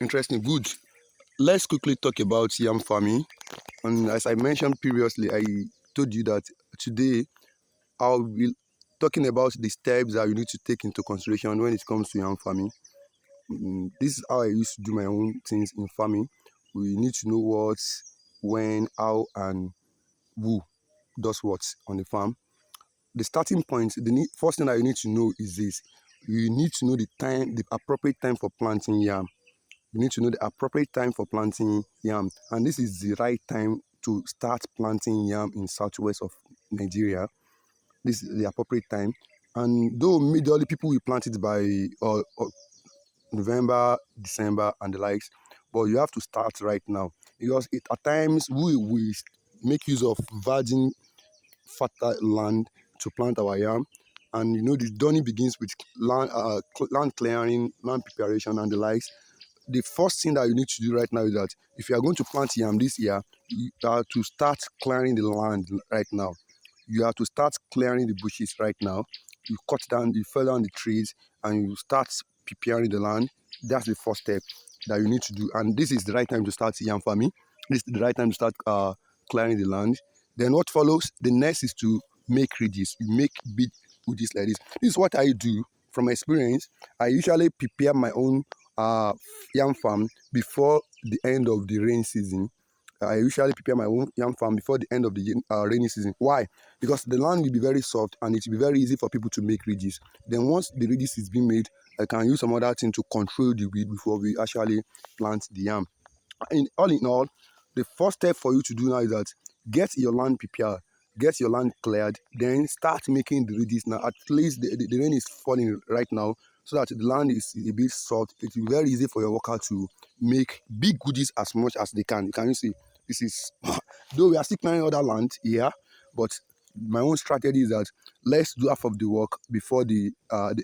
Interesting. Good. Let's quickly talk about yam farming. And as I mentioned previously, I told you that today I'll be talking about the steps that you need to take into consideration when it comes to yam farming. This is how I used to do my own things in farming. We need to know what, when, how, and who does what on the farm. The starting point, first thing that you need to know is this: you need to know the time, the appropriate time for planting yam. You need to know the appropriate time for planting yam, and this is the right time to start planting yam in southwest of Nigeria. This is the appropriate time, and though majorly people will plant it by November, December, and the likes, but you have to start right now because at times we make use of virgin fertile land to plant our yam. And the journey begins with land clearing, land preparation, and the likes. The first thing that you need to do right now is that if you are going to plant yam this year, you have to start clearing the land right now. You have to start clearing the bushes right now. You fell down the trees, and you start preparing the land. That's the first step that you need to do. And this is the right time to start yam farming. This is the right time to start clearing the land. Then what follows? The next is to make ridges. You make big ridges like this. This is what I do from experience. I usually prepare my own uh, yam farm before the end of the rain season. I usually prepare my own yam farm before the end of the rainy season. Why? Because the land will be very soft and it will be very easy for people to make ridges. Then once the ridges is being made, I can use some other thing to control the weed before we actually plant the yam. In all, the first step for you to do now is that get your land prepared, get your land cleared, then start making the ridges. Now at least the rain is falling right now, so that the land is a bit soft. It will be very easy for your worker to make big ridges as much as they can. Can you see? This is though we are still clearing other land here, but my own strategy is that let's do half of the work before the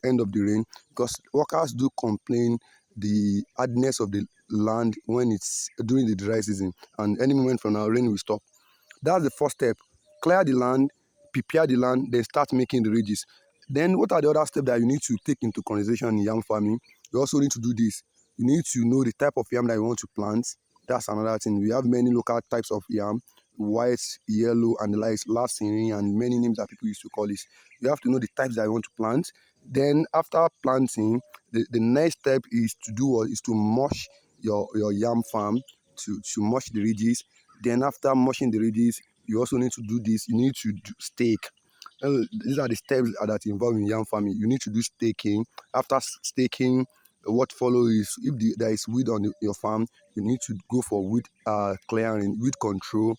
end of the rain, because workers do complain the hardness of the land when it's during the dry season, and any moment from now rain will stop. That's the first step. Clear the land, prepare the land, then start making the ridges. Then what are the other steps that you need to take into consideration in yam farming? You also need to do this. You need to know the type of yam that you want to plant. That's another thing. We have many local types of yam: white, yellow, and the likes, last and many names that people used to call this. You have to know the types that you want to plant. Then after planting, the next step is to do what is to mulch your yam farm, to mulch the ridges. Then after mulching the ridges, you also need to do this. You need to stake. These are the steps that involve in yam farming. You need to do staking. After staking, what follows is if there is weed on your farm, you need to go for weed clearing, weed control.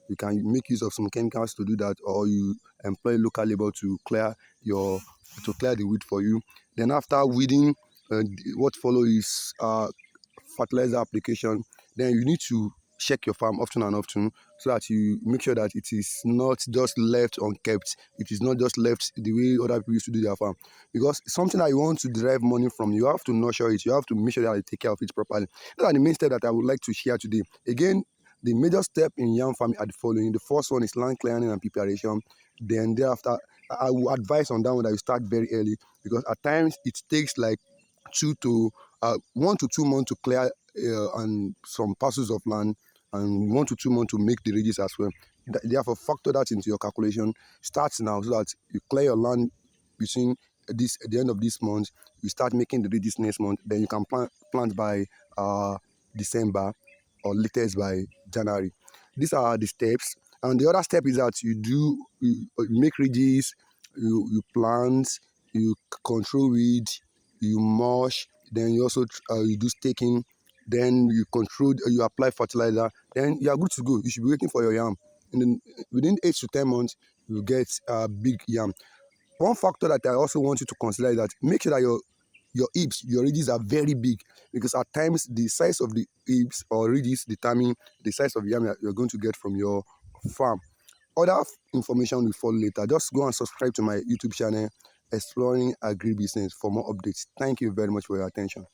You can make use of some chemicals to do that, or you employ local labor to clear the weed for you. Then after weeding, what follows is fertilizer application. Then you need to check your farm often and often, so that you make sure that it is not just left unkept. It is not just left the way other people used to do their farm. Because something that you want to derive money from, you have to nurture it. You have to make sure that you take care of it properly. Those are the main steps that I would like to share today. Again, the major step in yam farming are the following. The first one is land clearing and preparation. Then thereafter, I will advise on that one that you start very early, because at times it takes like 1 to 2 months to clear and some parcels of land, and 1 to 2 months to make the ridges as well. Therefore, factor that into your calculation. Start now, so that you clear your land between this at the end of this month. You start making the ridges next month. Then you can plant by December, or latest by January. These are the steps. And the other step is that you make ridges, you plant, you control weed, you mulch, then you also you do staking, then you apply fertilizer, then you are good to go. You should be waiting for your yam. And then within 8 to 10 months, you get a big yam. One factor that I also want you to consider is that make sure that your heaps, your ridges are very big, because at times the size of the heaps or ridges determine the size of yam you're going to get from your farm. Other information will follow later. Just go and subscribe to my YouTube channel, Exploring Agribusiness, for more updates. Thank you very much for your attention.